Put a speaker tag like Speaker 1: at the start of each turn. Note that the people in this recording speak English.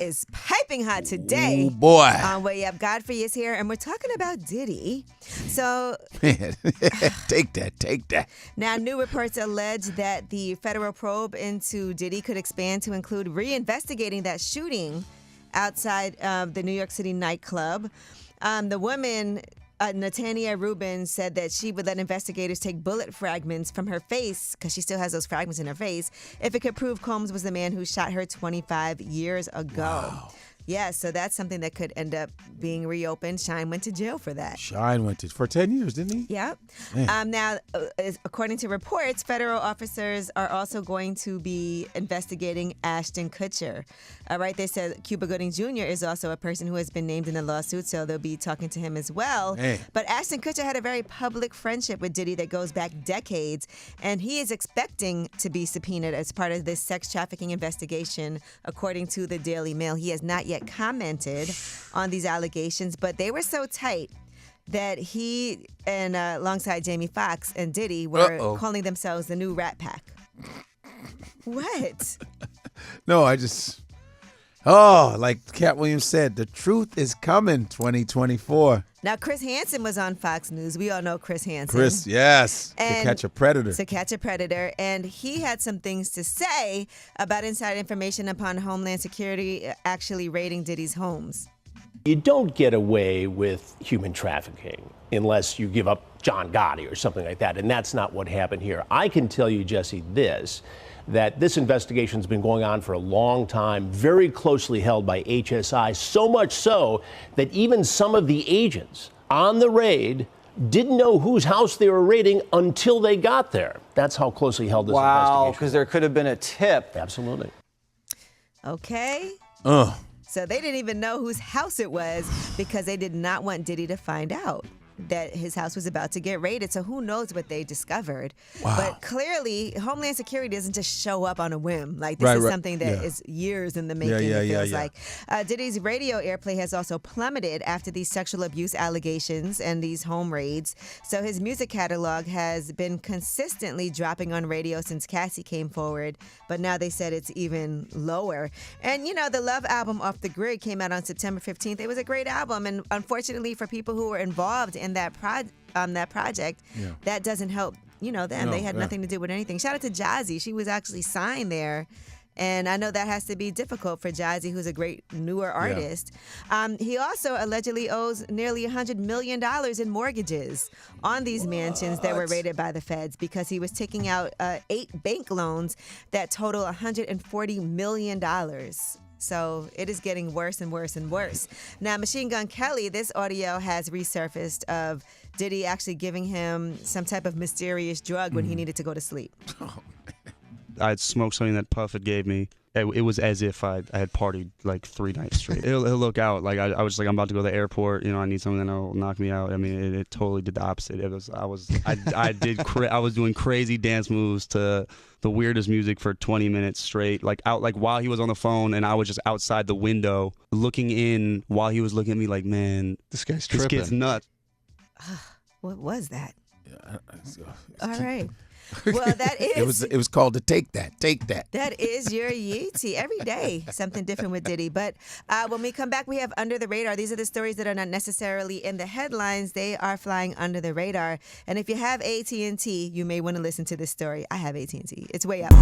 Speaker 1: is piping hot today.
Speaker 2: Oh, boy.
Speaker 1: On Way Up, Godfrey is here, and we're talking about Diddy. So,
Speaker 2: Man, take that.
Speaker 1: now new reports allege that the federal probe into Diddy could expand to include reinvestigating that shooting outside of the New York City nightclub. The woman, Natania Rubin, said that she would let investigators take bullet fragments from her face, because she still has those fragments in her face, if it could prove Combs was the man who shot her 25 years ago.
Speaker 2: Wow.
Speaker 1: Yeah, so that's something that could end up being reopened. Shine went to jail for that.
Speaker 2: Shine went to for 10 years, didn't he?
Speaker 1: Yep. Now, according to reports, federal officers are also going to be investigating Ashton Kutcher. All right, they said Cuba Gooding Jr. is also a person who has been named in the lawsuit, so they'll be talking to him as well.
Speaker 2: Hey.
Speaker 1: But Ashton Kutcher had a very public friendship with Diddy that goes back decades, and he is expecting to be subpoenaed as part of this sex trafficking investigation, according to the Daily Mail. He has not yet commented on these allegations, but they were so tight that he and alongside Jamie Foxx and Diddy were calling themselves the new Rat Pack. What?
Speaker 2: No, like Cat Williams said, the truth is coming 2024.
Speaker 1: Now, Chris Hansen was on Fox News. We all know Chris Hansen.
Speaker 2: Chris, yes.
Speaker 1: And
Speaker 2: to catch a predator.
Speaker 1: To catch a predator. And he had some things to say about inside information upon Homeland Security actually raiding Diddy's homes.
Speaker 3: You don't get away with human trafficking unless you give up John Gotti or something like that. And that's not what happened here. I can tell you, Jesse, that this investigation's been going on for a long time, very closely held by HSI, so much so that even some of the agents on the raid didn't know whose house they were raiding until they got there. That's how closely held this investigation.
Speaker 4: Wow, because there could have been a tip.
Speaker 3: Absolutely.
Speaker 1: Okay.
Speaker 2: Ugh.
Speaker 1: So they didn't even know whose house it was because they did not want Diddy to find out that his house was about to get raided. So who knows what they discovered.
Speaker 2: Wow.
Speaker 1: But clearly, Homeland Security doesn't just show up on a whim. Like, this is something that is years in the making, it feels like. Diddy's radio airplay has also plummeted after these sexual abuse allegations and these home raids. So his music catalog has been consistently dropping on radio since Cassie came forward. But now they said it's even lower. And, you know, the Love album, Off the Grid, came out on September 15th. It was a great album. And unfortunately, for people who were involved in that project, that doesn't help, them. They had nothing to do with anything. Shout out to Jazzy. She was actually signed there. And I know that has to be difficult for Jazzy, who's a great newer artist. He also allegedly owes nearly $100 million in mortgages on these mansions that were raided by the feds because he was taking out 8 bank loans that total $140 million. So it is getting worse and worse and worse. Now, Machine Gun Kelly, this audio has resurfaced of Diddy actually giving him some type of mysterious drug when he needed to go to sleep.
Speaker 5: I had smoked something that Puff had gave me. It was as if I had partied like 3 nights straight. It'll look out like I was like, I'm about to go to the airport. I need something that'll knock me out. I mean, it totally did the opposite. I was doing crazy dance moves to the weirdest music for 20 minutes straight, like while he was on the phone, and I was just outside the window looking in while he was looking at me like, man,
Speaker 2: this guy's tripping.
Speaker 5: This kid's nuts.
Speaker 1: What was that?
Speaker 2: Yeah,
Speaker 1: all right. Well, that is.
Speaker 2: It was called to Take That.
Speaker 1: That is your Yeetie. Every day, something different with Diddy. But when we come back, we have Under the Radar. These are the stories that are not necessarily in the headlines. They are flying under the radar. And if you have AT&T, you may want to listen to this story. I have AT&T. It's Way Up.